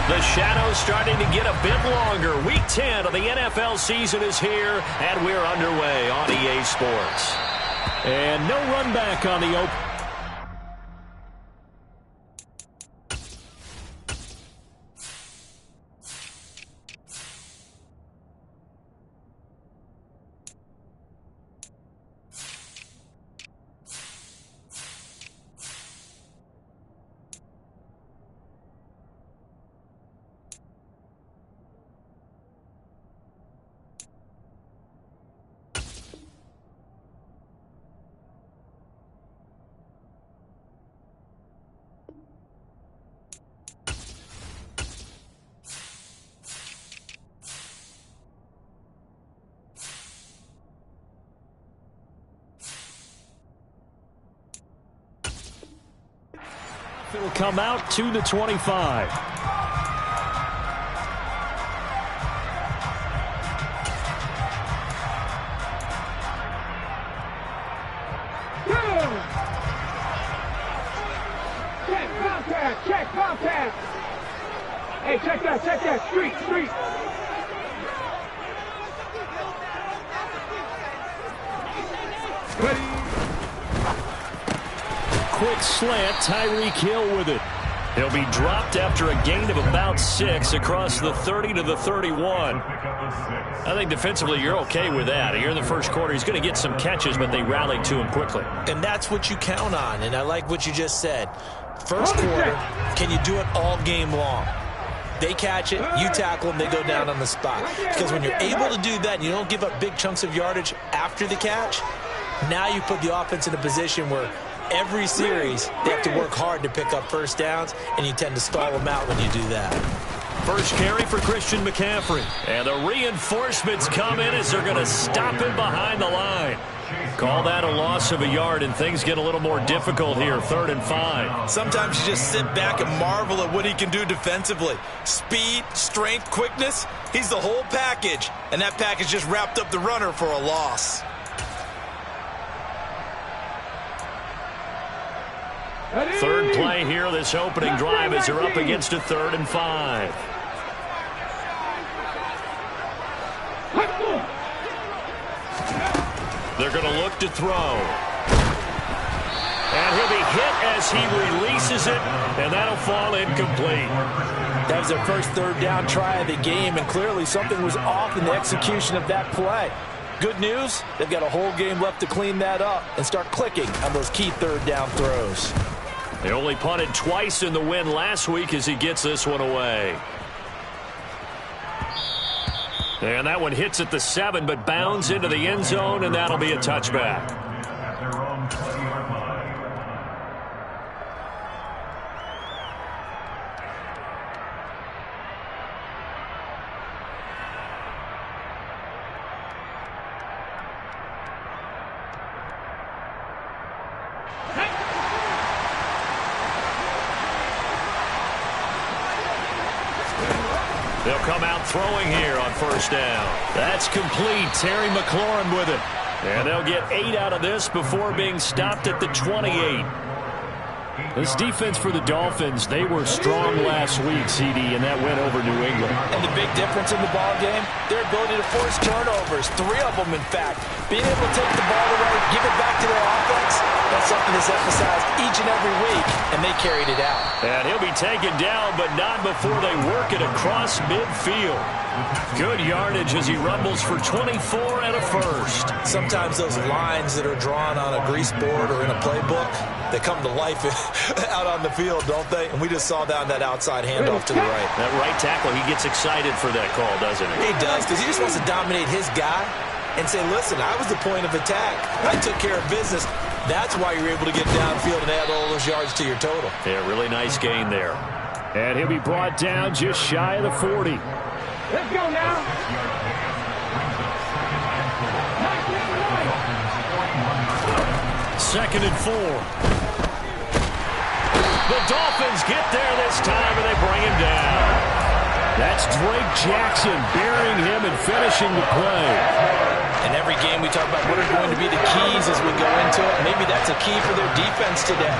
The shadow's starting to get a bit longer. Week 10 of the NFL season is here, and we're underway on EA Sports. And no run back on the open. It'll come out to the 25. Check contact. Hey, check that. Street. Quick slant, Tyreek Hill with it. He'll be dropped after a gain of about 6 across the 30 to the 31. I think defensively you're okay with that. Here in the first quarter, he's going to get some catches, but they rallied to him quickly. And that's what you count on, and I like what you just said. First quarter, can you do it all game long? They catch it, you tackle them, they go down on the spot. Because when you're able to do that and you don't give up big chunks of yardage after the catch, now you put the offense in a position where every series, they have to work hard to pick up first downs, and you tend to stall them out when you do that. First carry for Christian McCaffrey. And the reinforcements come in as they're going to stop him behind the line. Call that a loss of a yard, and things get a little more difficult here, 3rd and 5. Sometimes you just sit back and marvel at what he can do defensively. Speed, strength, quickness, he's the whole package. And that package just wrapped up the runner for a loss. Third play here, this opening drive, as they're up against a 3rd and 5. They're going to look to throw. And he'll be hit as he releases it, and that'll fall incomplete. That was their first 3rd down try of the game, and clearly something was off in the execution of that play. Good news, they've got a whole game left to clean that up and start clicking on those key 3rd down throws. They only punted twice in the win last week as he gets this one away. And that one hits at the 7, but bounds into the end zone, and that'll be a touchback. They'll come out throwing here on first down. That's complete. Terry McLaurin with it. And they'll get 8 out of this before being stopped at the 28. This defense for the Dolphins, they were strong last week, CD, and that went over New England. And the big difference in the ball game, their ability to force turnovers, 3 of them, in fact. Being able to take the ball away, give it back to their offense, that's something that's emphasized each and every week, and they carried it out. And he'll be taken down, but not before they work it across midfield. Good yardage as he rumbles for 24 and a first. Sometimes those lines that are drawn on a grease board or in a playbook, they come to life out on the field, don't they? And we just saw that on that outside handoff to the right. That right tackle, he gets excited for that call, doesn't he? He does, because he just wants to dominate his guy and say, listen, I was the point of attack. I took care of business. That's why you're able to get downfield and add all those yards to your total. Yeah, really nice gain there. And he'll be brought down just shy of the 40. Let's go now. Second and 4. The Dolphins get there this time, and they bring him down. That's Drake Jackson burying him and finishing the play. And every game we talk about what are going to be the keys as we go into it. Maybe that's a key for their defense today.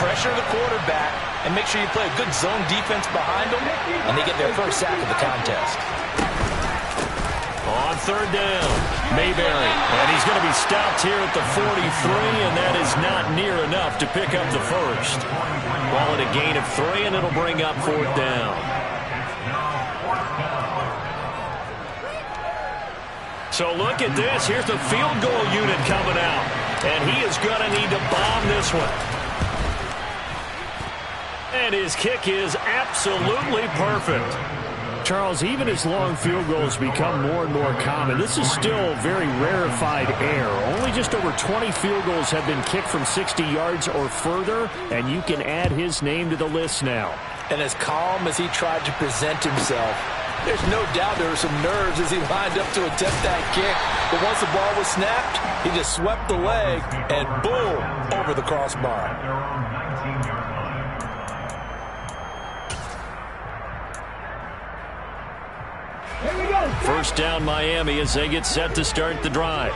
Pressure the quarterback and make sure you play a good zone defense behind them, and they get their first sack of the contest. On third down, Mayberry. And he's going to be stopped here at the 43, and that is not near enough to pick up the first. Ball at a gain of 3, and it'll bring up fourth down. So look at this. Here's the field goal unit coming out. And he is going to need to bomb this one. And his kick is absolutely perfect. Charles, even as long field goals become more and more common, this is still very rarefied air. Only just over 20 field goals have been kicked from 60 yards or further, and you can add his name to the list now. And as calm as he tried to present himself, there's no doubt there were some nerves as he lined up to attempt that kick. But once the ball was snapped, he just swept the leg and boom, over the crossbar. First down Miami as they get set to start the drive.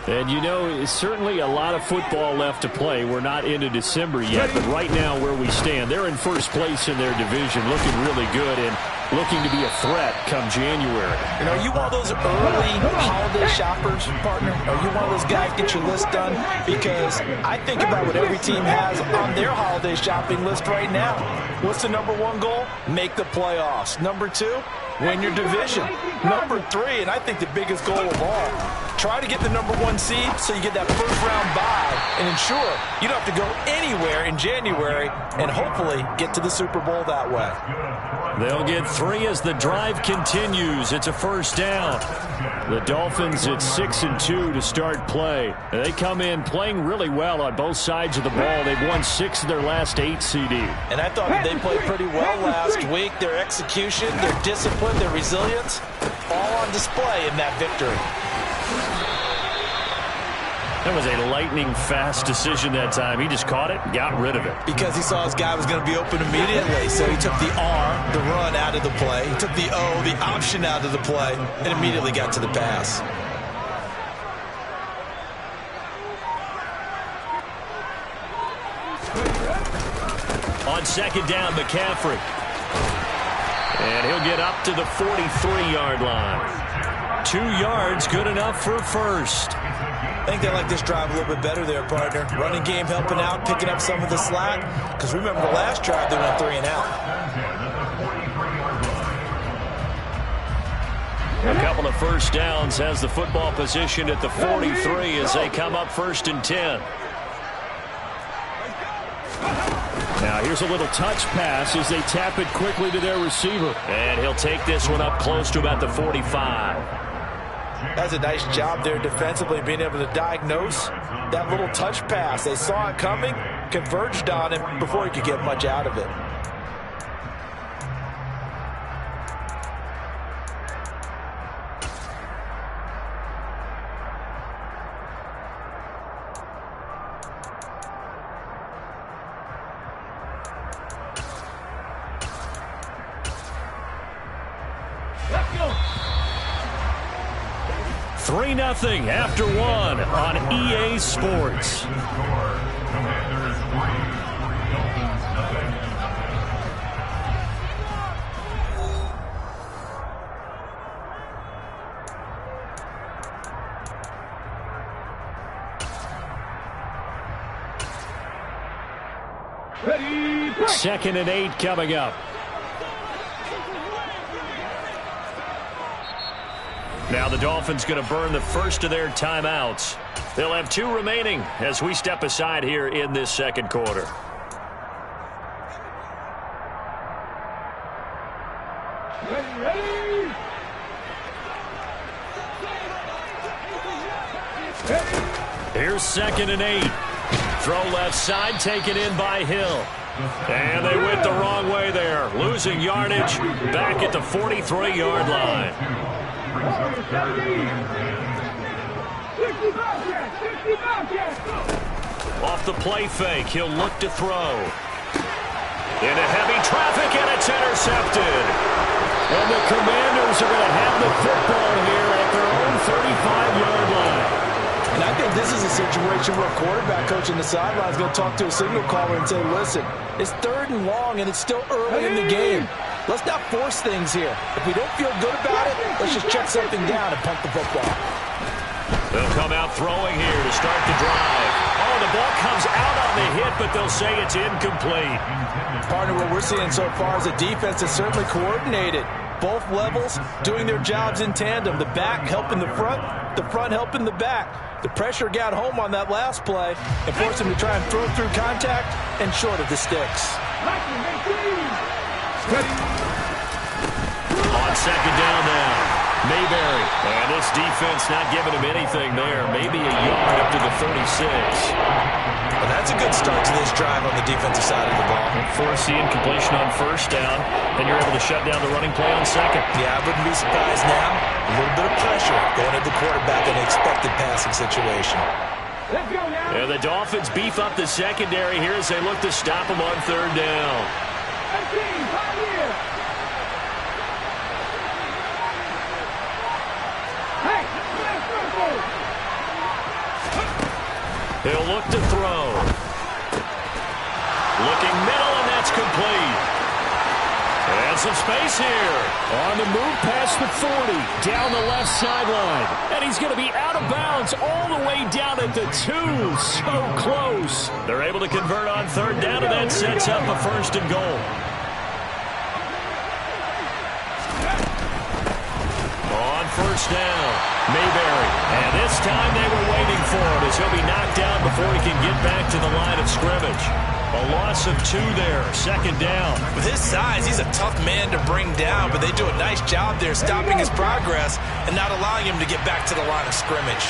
And you know, it's certainly a lot of football left to play. We're not into December yet, but right now where we stand, they're in first place in their division, looking really good and looking to be a threat come January. You know, are you one of those early holiday shoppers, partner? Are you one of those guys get your list done? Because I think about what every team has on their holiday shopping list right now. What's the number one goal? Make the playoffs. Number 2, win your division. Number 3, and I think the biggest goal of all, try to get the number 1 seed so you get that first round bye and ensure you don't have to go anywhere in January and hopefully get to the Super Bowl that way. They'll get 3 as the drive continues. It's a first down. The Dolphins at 6-2 to start play. They come in playing really well on both sides of the ball. They've won 6 of their last 8 CD. And I thought that they played pretty well last week. Their execution, their discipline, their resilience, all on display in that victory. That was a lightning-fast decision that time. He just caught it and got rid of it. Because he saw his guy was going to be open immediately. So he took the R, the run, out of the play. He took the O, the option, out of the play, and immediately got to the pass. On second down, McCaffrey. And he'll get up to the 43-yard line. 2 yards, good enough for first. I think they like this drive a little bit better there, partner. Running game helping out, picking up some of the slack. Because remember the last drive, they went 3 and out. A couple of first downs has the football position at the 43 as they come up first and 10. Now here's a little touch pass as they tap it quickly to their receiver. And he'll take this one up close to about the 45. That's a nice job there defensively, being able to diagnose that little touch pass. They saw it coming, converged on him before he could get much out of it. Let's go. 3-0 after 1 on EA Sports. Ready, break. 2nd and 8 coming up. Now the Dolphins going to burn the first of their timeouts. They'll have 2 remaining as we step aside here in this second quarter. Ready. Here's 2nd and 8. Throw left side, taken in by Hill. And they went the wrong way there. Losing yardage back at the 43-yard line. 60 Off the play fake, he'll look to throw. Into heavy traffic, and it's intercepted. And the Commanders are going to have the football here at their own 35-yard situation where a quarterback coach on the sideline is going to talk to a signal caller and say, listen, it's 3rd and long, and it's still early in the game. Let's not force things here. If we don't feel good about it, let's just check something down and punt the football. They'll come out throwing here to start the drive. Oh, the ball comes out on the hit, but they'll say it's incomplete. Partner, what we're seeing so far is a defense that's certainly coordinated. Both levels doing their jobs in tandem. The back helping the front helping the back. The pressure got home on that last play and forced him to try and throw through contact and short of the sticks. On 2nd down now. Mayberry. And this defense not giving him anything there. Maybe a yard up to the 36. Well, that's a good start to this drive on the defensive side of the ball. Force the incompletion on 1st down, and you're able to shut down the running play on 2nd. Yeah, I wouldn't be surprised now. A little bit of pressure going at the quarterback in an expected passing situation. And the Dolphins beef up the secondary here as they look to stop him on 3rd down. He'll look to throw. Looking middle, and that's complete. And some space here. On the move past the 40, down the left sideline. And he's going to be out of bounds all the way down at the 2. So close. They're able to convert on 3rd down, and that sets up a 1st and goal. On 1st down, Mayberry. And this time they were waiting for him as he'll be knocked down before he can get back to the line of scrimmage. A loss of 2 there, 2nd down. With his size, he's a tough man to bring down, but they do a nice job there stopping his progress and not allowing him to get back to the line of scrimmage.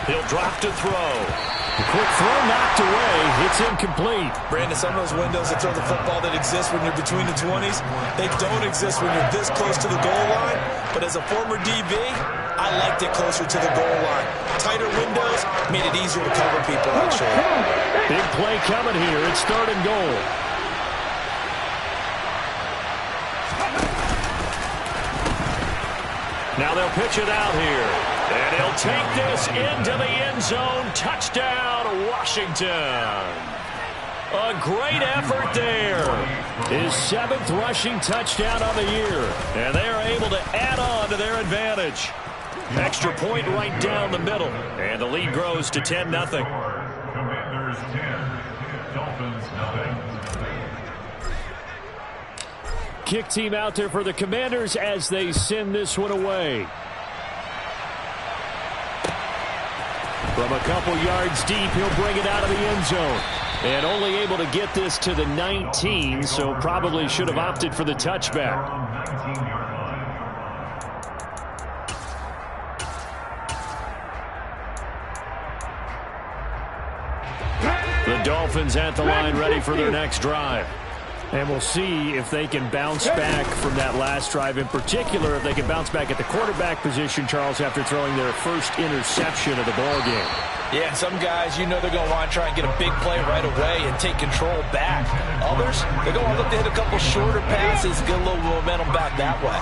He'll drop to throw. The quick throw knocked away. It's incomplete. Brandon, some of those windows that throw the football that exist when you're between the 20s, they don't exist when you're this close to the goal line. But as a former DB, I liked it closer to the goal line. Tighter windows made it easier to cover people, actually. Big play coming here. It's 3rd and goal. Now they'll pitch it out here. And he'll take this into the end zone. Touchdown, Washington. A great effort there. His 7th rushing touchdown of the year. And they are able to add on to their advantage. Extra point right down the middle. And the lead grows to 10-0. Commanders 10, Dolphins 9. Kick team out there for the Commanders as they send this one away. From a couple yards deep, he'll bring it out of the end zone. And only able to get this to the 19, so probably should have opted for the touchback. The Dolphins at the line ready for their next drive. And we'll see if they can bounce back from that last drive. In particular, if they can bounce back at the quarterback position, Charles, after throwing their first interception of the ballgame. Yeah, and some guys, you know they're going to want to try and get a big play right away and take control back. Others, they're going to look to hit a couple shorter passes, get a little momentum back that way.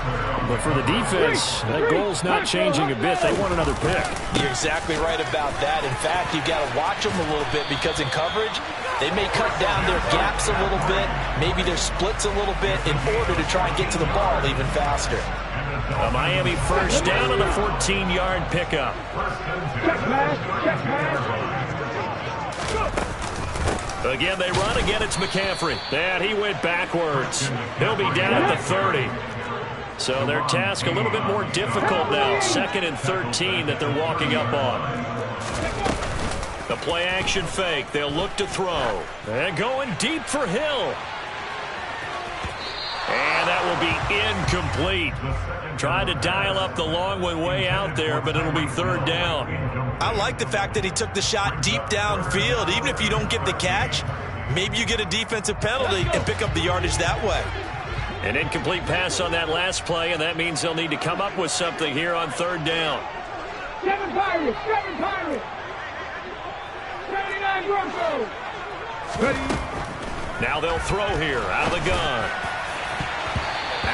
But for the defense, that goal's not changing a bit. They want another pick. You're exactly right about that. In fact, you've got to watch them a little bit because in coverage, they may cut down their gaps a little bit, maybe their splits a little bit in order to try and get to the ball even faster. A Miami 1st down on a 14-yard pickup. Again, they run. Again, it's McCaffrey. And he went backwards. He'll be down at the 30. So their task a little bit more difficult now. 2nd and 13 that they're walking up on. The play action fake. They'll look to throw. And going deep for Hill. And that will be incomplete. Tried to dial up the long one way out there, but it'll be 3rd down. I like the fact that he took the shot deep downfield. Even if you don't get the catch, maybe you get a defensive penalty and pick up the yardage that way. An incomplete pass on that last play, and that means they'll need to come up with something here on 3rd down. 7 Pirates, 7 Pirates. 79 Broncos. Now they'll throw here out of the gun.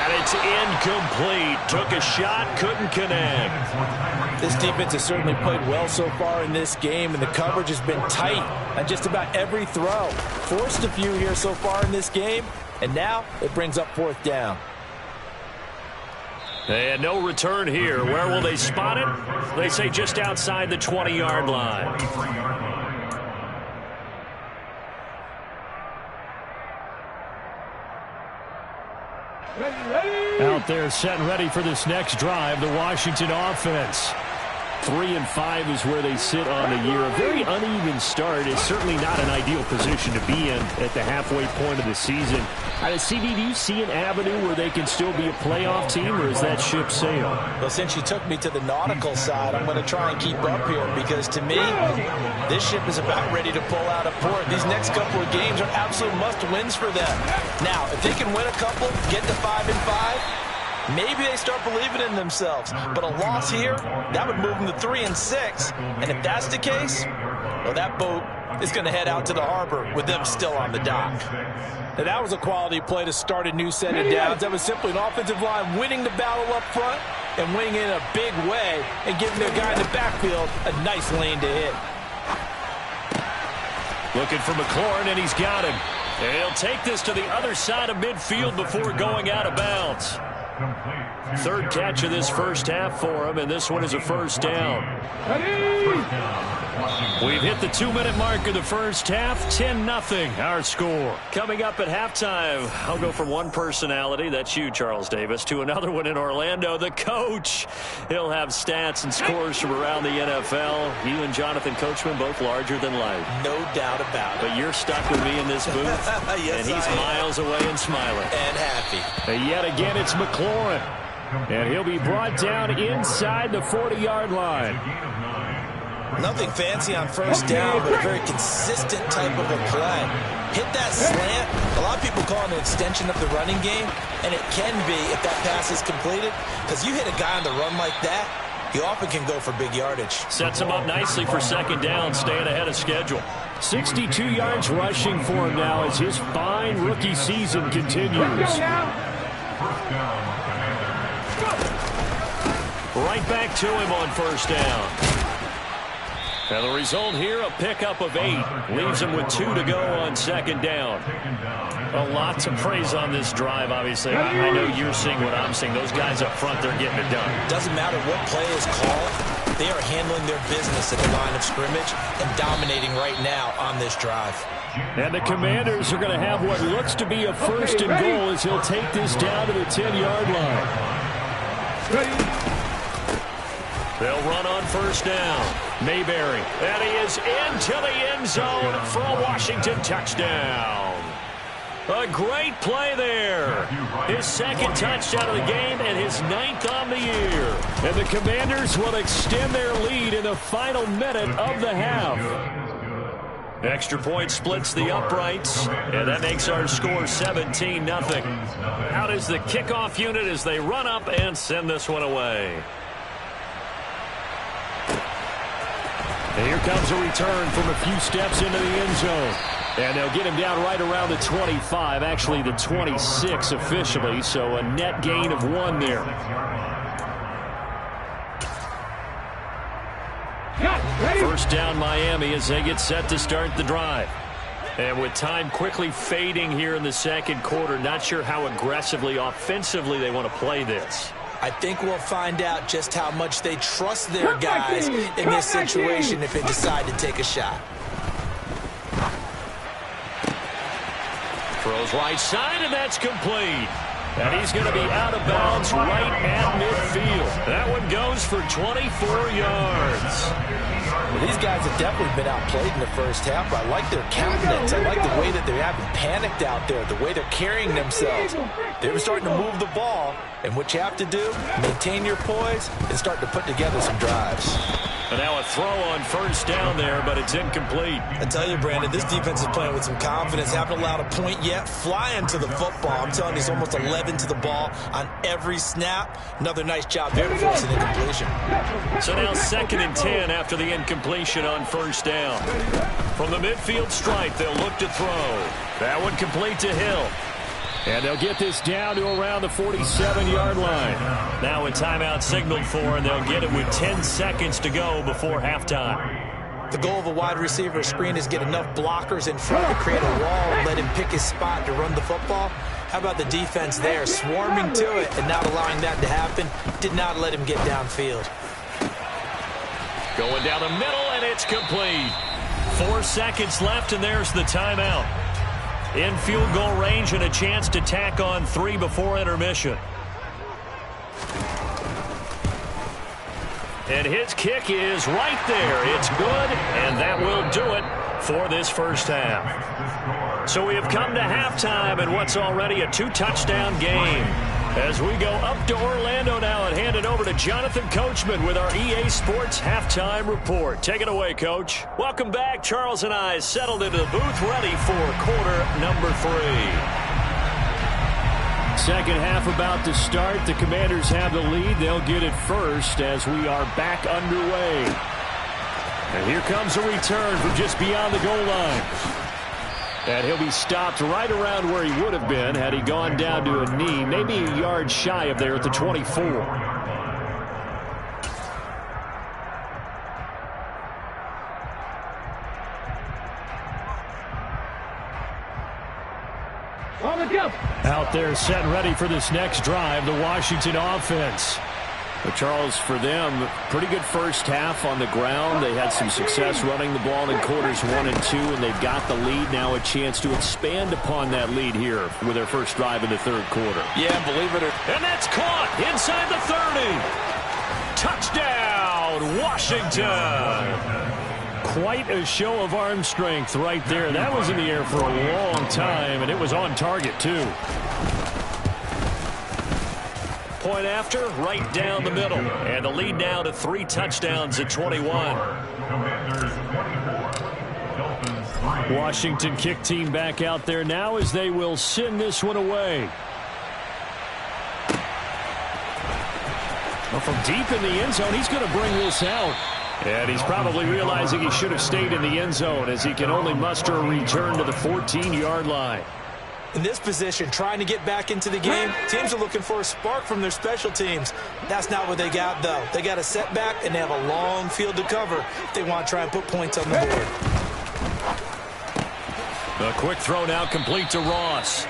And it's incomplete. Took a shot, couldn't connect. This defense has certainly played well so far in this game, and the coverage has been tight on just about every throw. Forced a few here so far in this game, and now it brings up 4th down. And no return here. Where will they spot it? They say just outside the 20-yard line. Out there set and ready for this next drive, the Washington offense. 3-5 is where they sit on the year. A very uneven start is certainly not an ideal position to be in at the halfway point of the season. CD, do you see an avenue where they can still be a playoff team, or is that ship sailed? Well, since you took me to the nautical side, I'm going to try and keep up here because, to me, this ship is about ready to pull out of port. These next couple of games are absolute must-wins for them. Now, if they can win a couple, get to 5-5, maybe they start believing in themselves. But a loss here, that would move them to 3-6. And if that's the case, well, that boat is going to head out to the harbor with them still on the dock. Now, that was a quality play to start a new set of downs. That was simply an offensive line winning the battle up front and winning in a big way and giving their guy in the backfield a nice lane to hit. Looking for McLaurin, and he's got him. And he'll take this to the other side of midfield before going out of bounds. 3rd catch of this first half for him, and this one is a 1st down. We've hit the 2-minute mark of the first half. 10-0 our score. Coming up at halftime, I'll go from one personality, that's you, Charles Davis, to another one in Orlando, the coach. He'll have stats and scores from around the NFL. You and Jonathan Coachman both larger than life. No doubt about it. But you're stuck with me in this booth, yes, and he's miles away and smiling. And happy. And yet again, it's McLaurin. And he'll be brought down inside the 40-yard line. Nothing fancy on 1st down, but a very consistent type of a play. Hit that slant. A lot of people call it an extension of the running game, and it can be if that pass is completed, because you hit a guy on the run like that, he often can go for big yardage. Sets him up nicely for 2nd down, staying ahead of schedule. 62 yards rushing for him now as his fine rookie season continues. Right back to him on 1st down. And the result here, a pickup of 8. Leaves him with 2 to go on 2nd down. A lot to praise on this drive, obviously. I know you're seeing what I'm seeing. Those guys up front, they're getting it done. Doesn't matter what play is called. They are handling their business at the line of scrimmage and dominating right now on this drive. And the Commanders are going to have what looks to be a 1st and goal as he'll take this down to the 10-yard line. They'll run on 1st down. Mayberry. And he is into the end zone for a Washington touchdown. A great play there. His 2nd touchdown of the game and his 9th on the year. And the Commanders will extend their lead in the final minute of the half. Extra point splits the uprights, and that makes our score 17-0. Out is the kickoff unit as they run up and send this one away. And here comes a return from a few steps into the end zone. And they'll get him down right around the 25, actually the 26 officially, so a net gain of 1 there. First down Miami as they get set to start the drive. And with time quickly fading here in the 2nd quarter, not sure how aggressively, offensively they want to play this. I think we'll find out just how much they trust their guys in this situation if they decide to take a shot. Throws right side, and that's complete. And he's going to be out of bounds right at midfield. That one goes for 24 yards. Well, these guys have definitely been outplayed in the first half, but I like their countenance. I like the way that they haven't panicked out there, the way they're carrying themselves. They're starting to move the ball, and what you have to do, maintain your poise and start to put together some drives. And now a throw on 1st down there, but it's incomplete. I tell you, Brandon, this defense is playing with some confidence. Haven't allowed a point yet. Flying to the football. I'm telling you, it's almost 11 to the ball on every snap. Another nice job there to force an incompletion. So now 2nd and 10 after the incompletion on 1st down. From the midfield stripe, they'll look to throw. That one complete to Hill. And they'll get this down to around the 47-yard line. Now a timeout signaled for, and they'll get it with 10 seconds to go before halftime. The goal of a wide receiver screen is get enough blockers in front to create a wall and let him pick his spot to run the football. How about the defense there, swarming to it and not allowing that to happen? Did not let him get downfield. Going down the middle, and it's complete. 4 seconds left, and there's the timeout. In field goal range and a chance to tack on 3 before intermission. And his kick is right there. It's good, and that will do it for this first half. So we have come to halftime in what's already a 2-touchdown game. As we go up to Orlando now and hand it over to Jonathan Coachman with our EA Sports Halftime Report. Take it away, Coach. Welcome back. Charles and I settled into the booth, ready for quarter number 3. Second half about to start. The Commanders have the lead. They'll get it first as we are back underway. And here comes a return from just beyond the goal line. And he'll be stopped right around where he would have been had he gone down to a knee, maybe a yard shy of there at the 24. Out there set and ready for this next drive, the Washington offense. But Charles, for them, pretty good first half on the ground. They had some success running the ball in quarters 1 and 2, and they've got the lead. Now a chance to expand upon that lead here with their first drive in the third quarter. Yeah, believe it or not. And that's caught inside the 30. Touchdown, Washington. Quite a show of arm strength right there. That was in the air for a long time, and it was on target, too. Point after, right down the middle. And the lead now to 3 touchdowns at 21. Washington kick team back out there now as they will send this one away. Well, from deep in the end zone, he's going to bring this out. And he's probably realizing he should have stayed in the end zone as he can only muster a return to the 14-yard line. In this position, trying to get back into the game, teams are looking for a spark from their special teams. That's not what they got, though. They got a setback, and they have a long field to cover if they want to try and put points on the board. A quick throw now complete to Ross.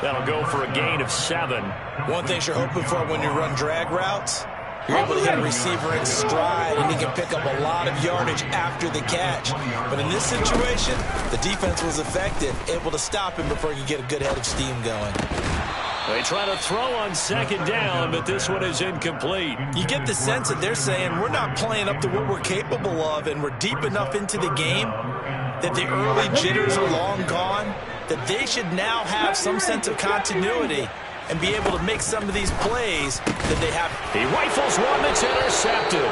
That'll go for a gain of 7. One thing you're hoping for when you run drag routes, you're able to hit a receiver in stride, and he can pick up a lot of yardage after the catch. But in this situation, the defense was effective, able to stop him before he could get a good head of steam going. They try to throw on second down, but this one is incomplete. You get the sense that they're saying we're not playing up to what we're capable of, and we're deep enough into the game that the early jitters are long gone, that they should now have some sense of continuity and be able to make some of these plays that they have. He rifles one that's intercepted.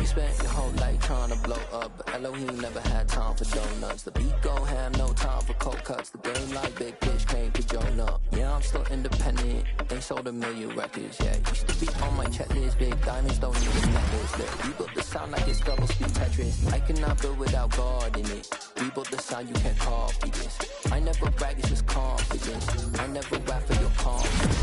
Spent your whole life trying to blow up, but Elohim never had time for donuts. The beat gon' have no time for cold cuts. The game like Big Fish came to join up. Yeah, I'm still independent, ain't sold a million records. Yeah, used to be on my checklist. Big diamonds don't need a necklace. Look, we built the sound like it's double speed Tetris. I cannot build without God in it. We built the sound, you can't copy this. I never brag, it's just confidence. I never rap for your confidence.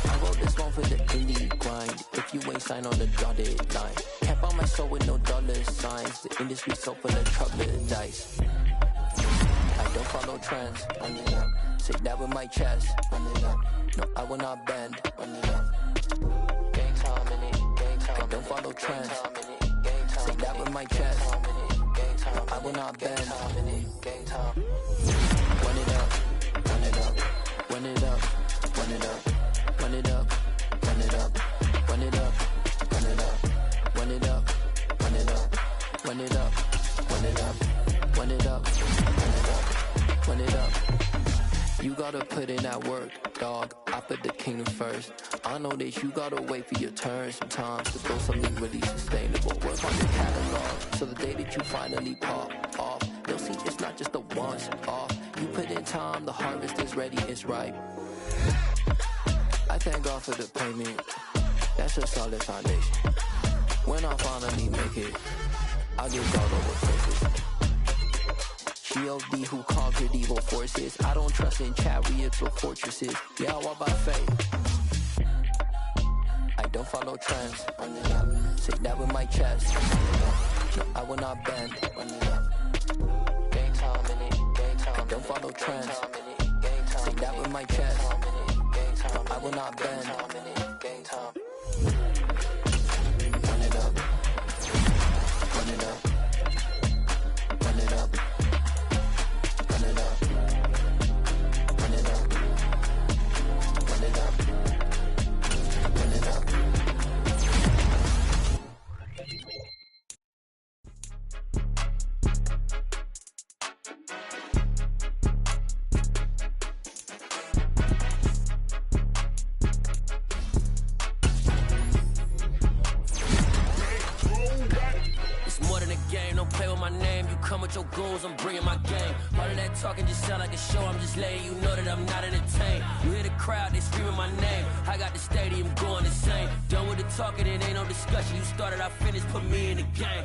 I wrote this one for the indie grind. If you ain't signed on the dotted line, can't buy my soul with no dollar signs. The industry so full of troglodytes. I don't follow trends. Say that with my chest. No, I will not bend. Gang time in it. I don't follow trends. Say that with my chest. I will not bend. Gang time. Run it up. Run it up. Run it up. Run it up. Run it up. Run it up. Run it up. Run it up. Run it up. Run it up. Run it up. Run it up. Run it up. Run it up. Run it up. You gotta put in that work. dog, I put the kingdom first. I know that you gotta wait for your turn sometimes to build something really sustainable. Work on your catalog, so the day that you finally pop off, they'll see it's not just a once off. You put in time, the harvest is ready, it's ripe. I thank God for the payment, that's a solid foundation. When I finally make it, I'll give God all the praises. G.O.D. who conquered evil forces. I don't trust in chariots or fortresses. Yeah, I walk by faith. I don't follow trends. Say that with my chest. No, I will not bend. Gang time in it. I don't follow trends. Say that with my chest. No, I will not bend. Gang time. Run it up. Run it up. Run it up. Run it up. Run it up. Run it up. Run it up. Come with your goons, I'm bringing my game. All of that talking just sound like a show, I'm just letting you know that I'm not entertained. You hear the crowd, they screaming my name. I got the stadium going insane. Done with the talking, it ain't no discussion. You started, I finished, put me in the game.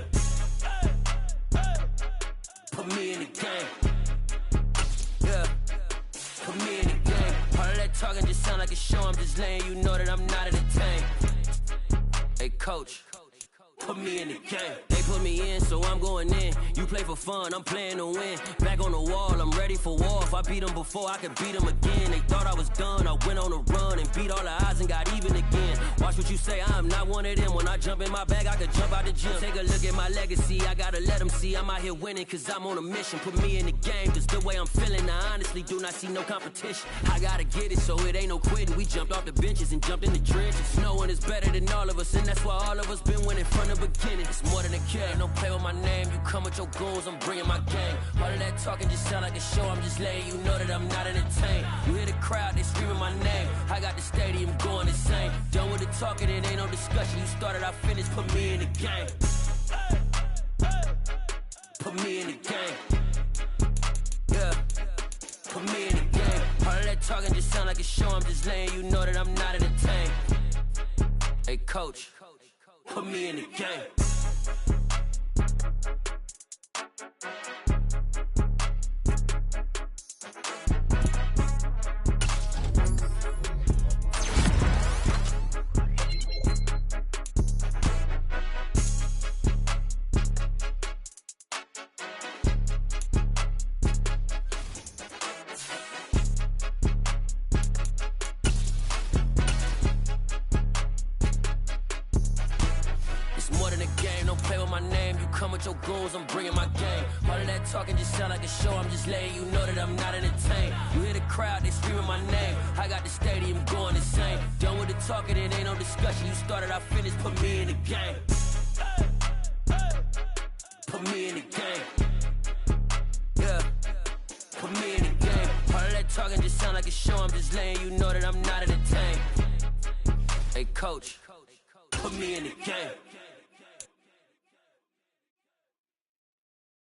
Put me in the game. Yeah, put me in the game. All of that talking just sound like a show, I'm just letting you know that I'm not entertained. Hey coach, put me in the game. They put me in, so I'm going in. You play for fun, I'm playing to win. Back on the wall, I'm ready for war. If I beat them before, I could beat them again. They thought I was done, I went on a run and beat all the odds and got even again. Watch what you say, I'm not one of them. When I jump in my bag, I could jump out the gym. Take a look at my legacy, I gotta let them see I'm out here winning, cause I'm on a mission. Put me in the game, cause the way I'm feeling, I honestly do not see no competition. I gotta get it, so it ain't no quitting. We jumped off the benches and jumped in the trenches. No one is better than all of us, and that's why all of us been winning from the beginning. It's more than a kid, don't play with my name. You come with your goons, I'm bringing my game. All of that talking just sound like a show, I'm just letting you know that I'm not entertained. You hear the crowd, they screaming my name. I got the stadium going insane. Done with the talking, it ain't no discussion. You started, I finished, put me in the game. Put me in the game. Yeah, put me in the game. All of that talking just sound like a show, I'm just letting you know that I'm not entertained. Hey coach, put me in the game. Your goals, I'm bringing my game. All of that talking just sound like a show, I'm just letting you know that I'm not entertained. You hear the crowd, they screaming my name. I got the stadium going insane. Done with the talking, it ain't no discussion. You started, I finished, put me in the game. Put me in the game. Yeah, put me in the game. All of that talking just sound like a show, I'm just letting you know that I'm not entertained. Hey coach, put me in the game.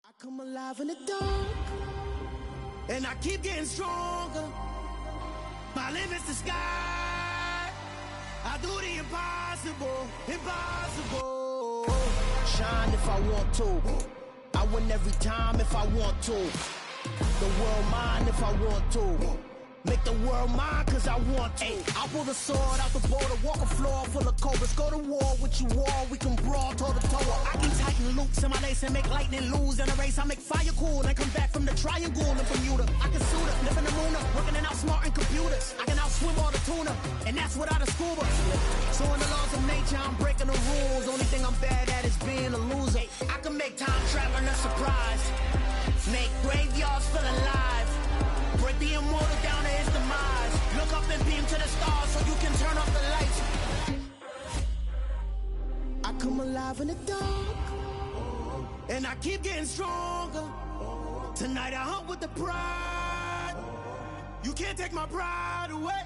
I come alive in the dark, and I keep getting stronger. My limit's the sky. I do the impossible, impossible. Shine if I want to. I win every time if I want to. The world mine if I want to. Make the world mine cause I want to. I'll pull the sword out the border, walk a floor full of cobras. Go to war with you all, we can brawl toe to toe. I can tighten loops in my lace and make lightning lose in a race. I make fire cool and come back from the triangle in Bermuda. I can suit up, live in the moon up, working and outsmarting computers. I can outswim all the tuna, and that's without a scuba. So in the laws of nature, I'm breaking the rules. Only thing I'm bad at is being a loser. I can make time traveling a surprise, make graveyards feel alive. Break the immortal down to his demise. Look up and beam to the stars so you can turn off the lights. I come alive in the dark, and I keep getting stronger. Tonight I hunt with the pride. You can't take my pride away.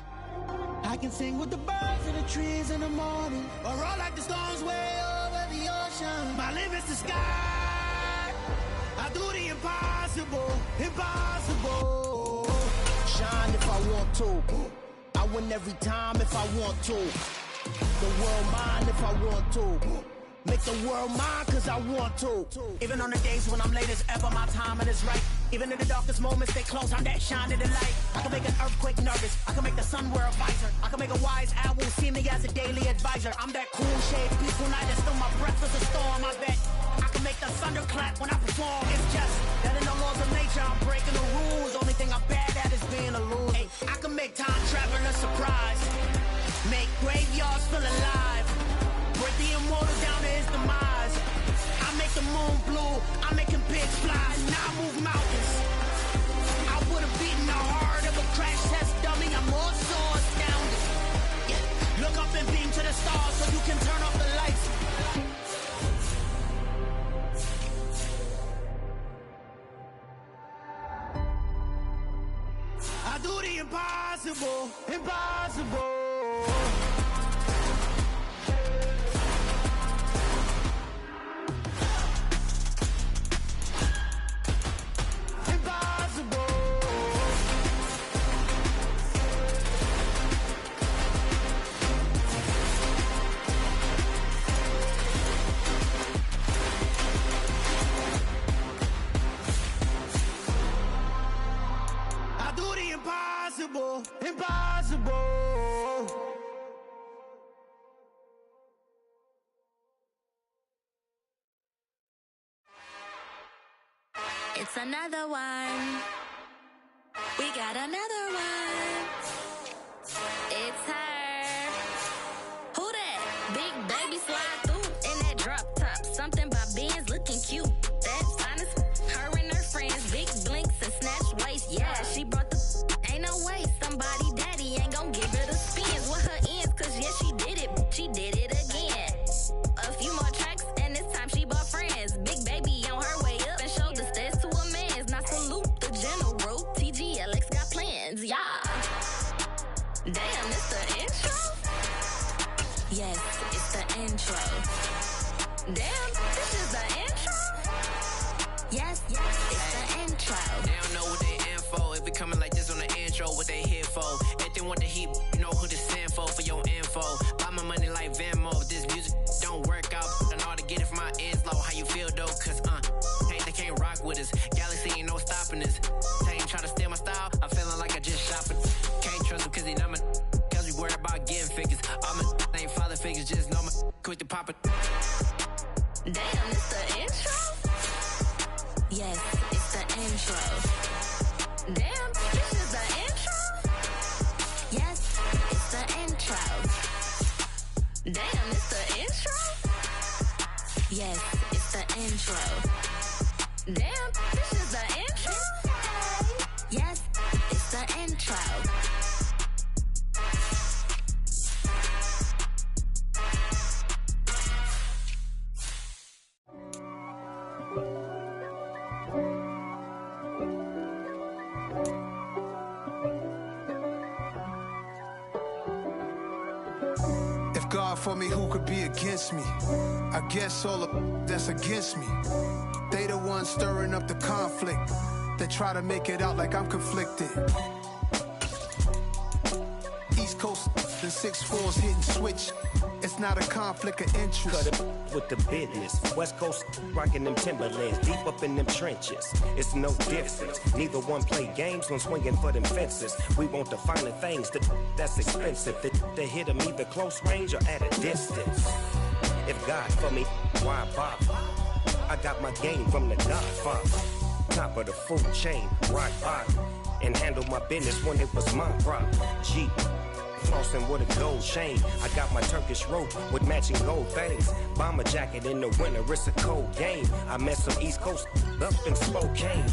I can sing with the birds and the trees in the morning, or roll like the storms way over the ocean. My limit's the sky. I do the impossible, impossible. Shine if I want to. I win every time if I want to. The world mine if I want to. Make the world mine cause I want to. Even on the days when I'm late as ever, my timing is right. Even in the darkest moments, stay close, I'm that shine in the light. I can make an earthquake nervous, I can make the sun wear a visor. I can make a wise owl see me as a daily advisor. I'm that cool shade, peaceful night, and still my breath is a storm. I bet I can make the thunder clap when I perform. It's just that in the laws of nature, I'm breaking the rules. Only thing I'm bad at is being a loser. Hey, I can make time traveling a surprise. Make graveyards feel alive. Break the immortal down to his demise. I make the moon blue, I make him pigs fly. Now I move mountains. I would've beaten the heart of a crash test dummy. I'm more so astounded. Yeah. Look up and beam to the stars so you can turn off the lights. I do the impossible, impossible. Impossible. It's another one. We got another one. It's her. Who that? Big baby slide through in that drop top. Something by Benz looking cute. That's honest. Her and her friends, big blinks and snatch waist. Yeah, she brought the. Ain't no way somebody daddy ain't gon' give her the spins with her ends. Cause yeah, she did it. She did it again. A few more tracks and this time she bought friends. Big baby on her way up and showed the stairs to a man's. Now salute the general. TGLX got plans, yeah. Damn, it's the intro? Yes, it's the intro. Damn, this is the intro? Yes, it's the intro. They don't know what they in for. If we coming like this on the intro, what they here for? If they want the heat, you know who to send for your info. Buy my money like Venmo. If this music don't work out, I know how to get it from my ends low. How you feel though? Cause they can't rock with us. Galaxy ain't no stopping us. They ain't try to steal my style. I'm feeling like I just shopping. Can't trust them cause they not my. Cause we worried about getting figures. All my ain't father figures. Just know my quick to pop it. Damn, it's the intro? Yes, it's the intro. Damn, this is the intro? Yes, it's the intro. Damn, it's the intro? Yes, it's the intro. Damn, this is the intro? Yes, it's the intro. God for me, who could be against me? I guess all of that's against me. They the ones stirring up the conflict. They try to make it out like I'm conflicted. East Coast and 6'4's hitting switch. It's not a conflict of interest. Cut it with the business. West Coast rocking them Timberlands, deep up in them trenches. It's no difference. Neither one play games when swinging for them fences. We want the finer things that's expensive. They hit them either close range or at a distance. If God for me, why bother? I got my game from the Godfather. Top of the food chain, rock bottom. And handle my business when it was my problem. G. Flossing with a gold chain. I got my Turkish rope with matching gold things. Bomber jacket in the winter, it's a cold game. I met some East Coast up in Spokane.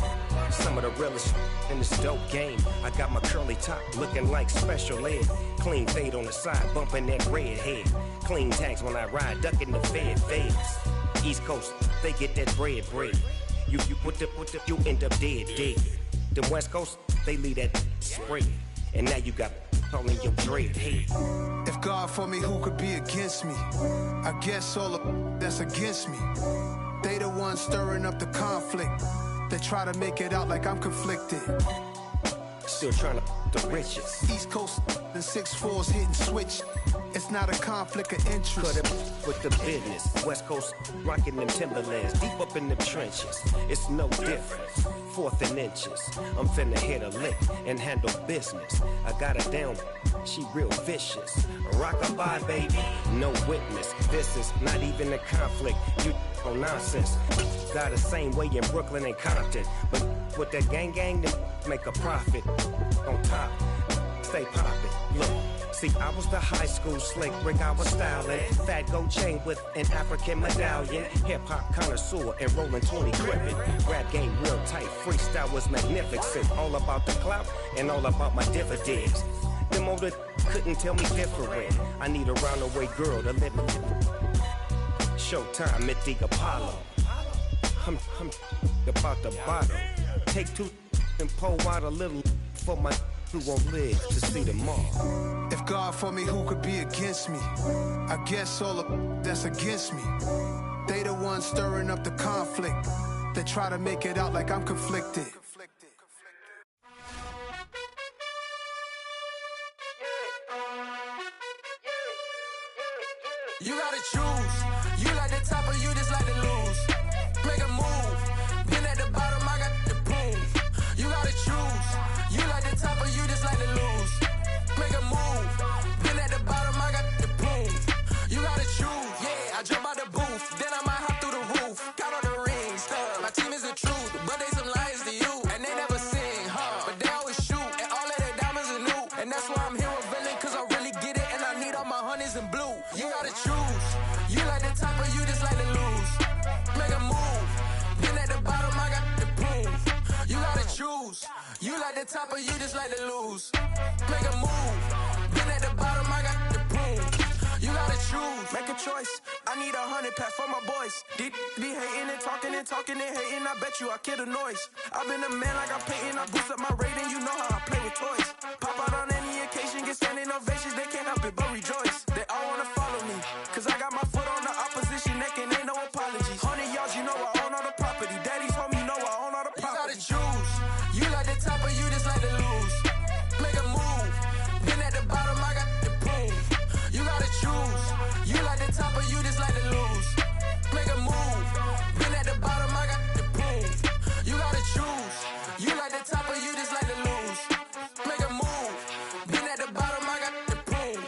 Some of the realest in this dope game. I got my curly top looking like special ed. Clean fade on the side, bumping that red head. Clean tags when I ride, ducking the feds. East Coast, they get that bread. You end up dead. Then West Coast, they leave that spread. And now you got only your dread head. If God for me, who could be against me? I guess all the that's against me. They the ones stirring up the conflict. They try to make it out like I'm conflicted. Still trying to the riches. East Coast and 6'4's hitting switch. It's not a conflict of interest. Cut it with the business. West Coast rocking them Timberlands. Deep up in the trenches. It's no different. 4th and inches. I'm finna hit a lick and handle business. I got her down. She real vicious. Rock-a-bye, baby. No witness. This is not even a conflict. You on nonsense. Got the same way in Brooklyn and Compton. But with that gang, then make a profit. On top, stay poppin'. Look. See, I was the high school slick Rick, I was styling. Fat gold chain with an African medallion. Hip-hop connoisseur and rolling 20 gripping. Rap game real tight, freestyle was magnificent. All about the clout and all about my dividends. Them older couldn't tell me different. I need a roundaway girl to live in. Showtime at the Apollo. I'm about the bottom. Take 2 and pour out a little for my who won't live to see tomorrow. If God for me, who could be against me? I guess all the that's against me. They the ones stirring up the conflict. They try to make it out like I'm conflicted. You gotta choose. You like the top or you just like to lose. Make a move. Been at the bottom, I got the proof. You gotta choose. You like the top or you just like to lose. Make a move. Been at the bottom, I got the proof. You gotta choose. Yeah, I jump out the booth. Then I might hop through the roof. Count on the rings. My team is the truth. But they some liars to you. And they never sing, huh? But they always shoot. And all of their diamonds are new. And that's why I'm here with villain. Cause I really get it. And I need all my honeys in blue. You gotta choose. You like the top or you just like to lose. Make a move. Been at the bottom, I got the proof. You gotta choose. You like the top or you just like to lose. Make a move. Been at the bottom, I got the proof. You gotta choose. Make a choice. I need 100 pack for my boys. Be hating and talking and talking and hating. I bet you I kill the noise. I've been a man like I'm painting. I boost up my rating. You know how I play with toys. Pop out on any occasion, get standing ovations. They can't help it but rejoice. They all wanna follow me. Cause I got my foot on the opposition neck and ain't no apologies. 100 yards, you know I own all the property. Daddy's home, you know I own all the property. You gotta choose. You like the top or you just like to lose. Make a move. Been at the bottom, I got the proof. You gotta choose. You like the top or you just like to lose. Make a move. Been at the bottom, I got the proof. You gotta choose. You like the top or you just like to lose. Make a move. Been at the bottom, I got the proof.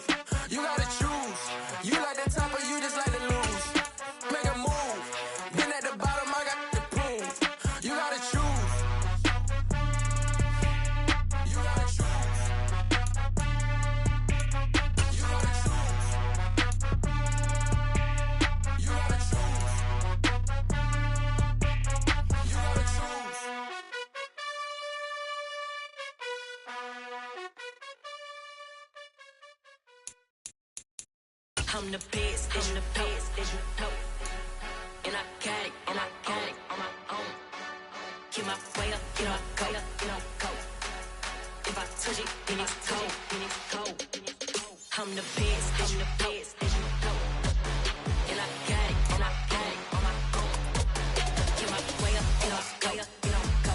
You gotta choose. You like the top or you just like to lose. Make a move. Been at the bottom, I got the proof. You gotta choose. You gotta choose. You gotta choose. You gotta choose. You gotta choose. I'm the best, I'm the best, as you know. And I got it, and I got it on my own. Keep my way up, get on go, get on go. If I touch it, then it's cold, then it's cold. I'm the best, I'm the best, as you know. And I got it, and I got it on my own. Keep my way up, get on go, get on go.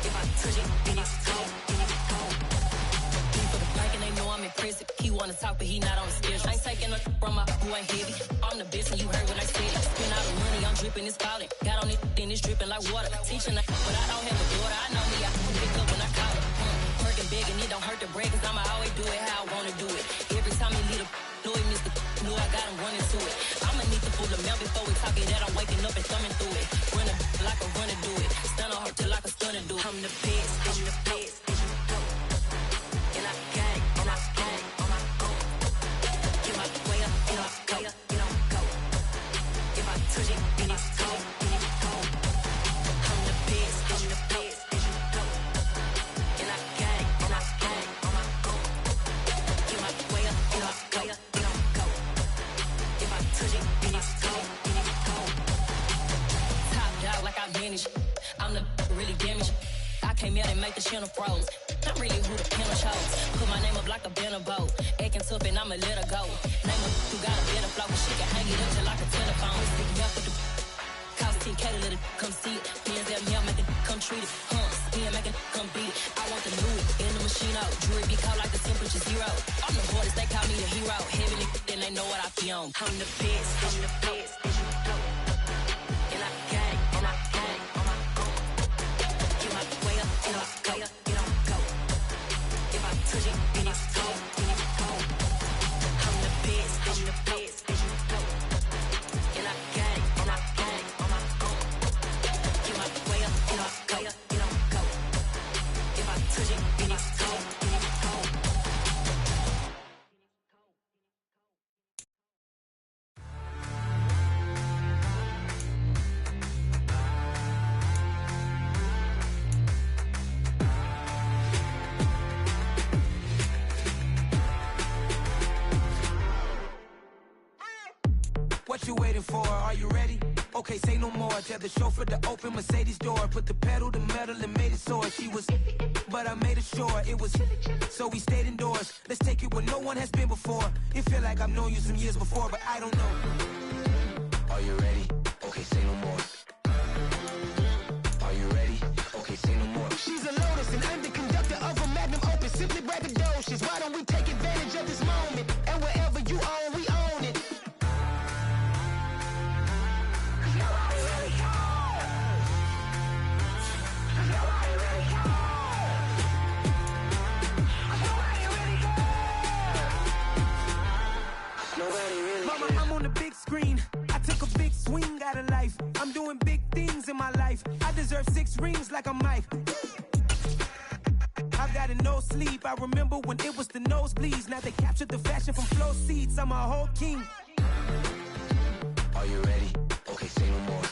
If I touch it, then it's cold, then it's cold. People the blank and they know I'm impressive. He wanna talk, but he not on the schedule. I ain't taking a from my who ain't heavy. I'm the best and you heard what I said. Spend all the money, I'm dripping, it's falling. Got on it, then it's dripping like water. Teaching but I don't have a daughter. I know me, I pick up when I call her. Working big and it don't hurt the break, cause I'ma always do it how I wanna do it. Every time he lead a know he missed the knew I got him running to it. I'ma need to pull the mail before we talk it that I'm waking up and thumbing through it. Run like a runner do it. Stun on her till like a stunner do it. I'm the best, I'm the best. And I got it, and I got it on my own. Get my way up, get on go, get on go. If I touch it, then it's cold, then it's cold. I'm the best, I'm the best. And I got it, and I got it on my own. Get my way up, get on go, get on go. If I touch it, then it's cold, then it's cold. Top dog like I manage. I'm the really damaged. I came out and make the channel froze. I'm really who the pimp chose. Put my name up like a banner boat. Acting tough and I'ma let her go. Name her who got a better flow. She can hang it up just like a telephone. Stick me up with the cost 10K to let it come see it. Hands up, yeah, make it come treat it. Spin, make it come beat it. I want the Louis in the machine out. Jewelry be caught like the temperature zero. I'm the hardest, they call me the hero. Heaven, then they know what I be on. I'm the best, as you know. And I got it, and I got it on my own. Get my way up, and I go, and I go. If I touch it, then it's cold, then it's cold. I'm the best, as you know. And I got it, and I got it on my own. Get my way up, and I go, and I go. If I touch it, then it's cold, then it's cold. What you waiting for? Are you ready? Okay, say no more. Tell the chauffeur to open Mercedes door. Put the pedal to metal and made it soar. She was, but I made it sure it was. So we stayed indoors. Let's take it where no one has been before. It feel like I've known you some years before, but I don't know. Are you ready? Okay, say no more. Are you ready? Okay, say no more. She's a Lotus and I'm the conductor of a Magnum Opus. Simply braggadocious. Why don't we take advantage of this moment? And wherever you own, we own it. Mama, I'm on the big screen. I took a big swing out of life. I'm doing big things in my life. I deserve 6 rings like I'm Mike. I've got no sleep. I remember when it was the nosebleeds. Now they captured the fashion from flow seats. I'm a whole king. Are you ready? Okay, say no more.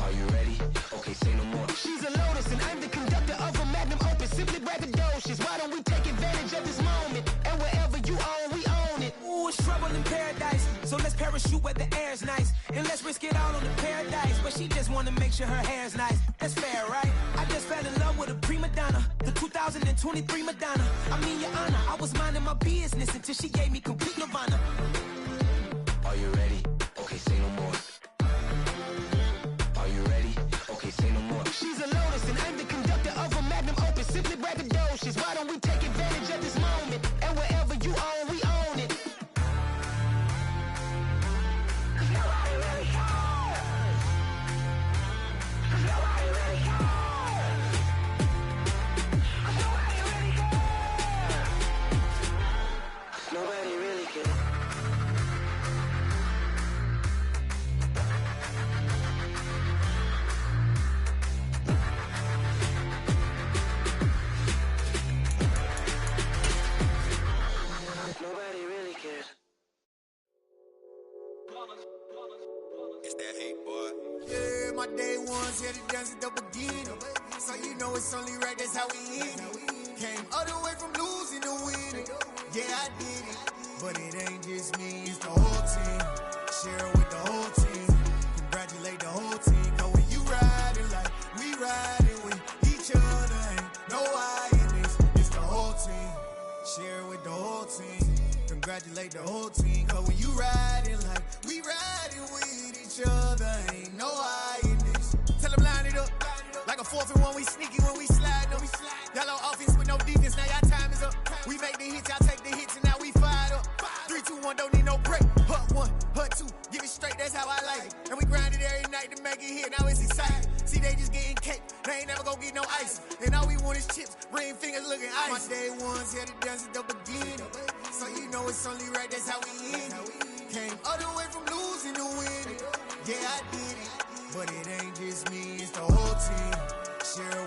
Are you ready? Okay, say no more. She's a Lotus and I'm the conductor of a Magnum Opus. Simply braggadocious. Why don't we take advantage of this moment? And wherever you own, we own it. Ooh, it's trouble in paradise. So let's parachute where the air's nice. And let's risk it all on the paradise. But she just wanna make sure her hair's nice. That's fair, right? I just fell in love with a prima donna. The 2023 Madonna. I mean, your honor, I was minding my business until she gave me complete nirvana. Are you ready? Okay, say no more. Are you ready? Okay, say no more. She's a Lotus and I'm the conductor of a Magnum Opus. Simply braggadocious. Why don't we take advantage of this moment? And wherever you own, we own it. Nobody really cares. Nobody really cares. Nobody really cares. Nobody really cares. Nobody really cares. It's that hate, boy. Yeah, my day ones here to dance at the beginning. So you know it's only right, that's how we end it. Came all the way from losing to winning. Yeah, I did it. But it ain't just me, it's the whole team. Share it with the whole team. Congratulate the whole team. Cause when you riding like we riding with each other, ain't no I in this. It's the whole team. Share it with the whole team. Congratulate the whole team. Cause when you riding like we riding with each other, ain't no I in this. Tell them line it up. Like a 4th and 1, we sneaky when we slide them. Y'all on offense with no defense, now y'all time is up. We make the hits, y'all take the hits, and now we fired up. 3, 2, 1, don't need no break. Hut 1, hut 2, give it straight, that's how I like it. And we grind it every night to make it hit, now it's exciting. See, they just getting cake, they ain't never gonna get no ice. And all we want is chips, ring fingers looking ice. My day ones here to dance at the beginning. So you know it's only right, that's how we end it. Came all the way from losing to winning. Yeah, I did it. But it ain't just me, it's the whole team. Share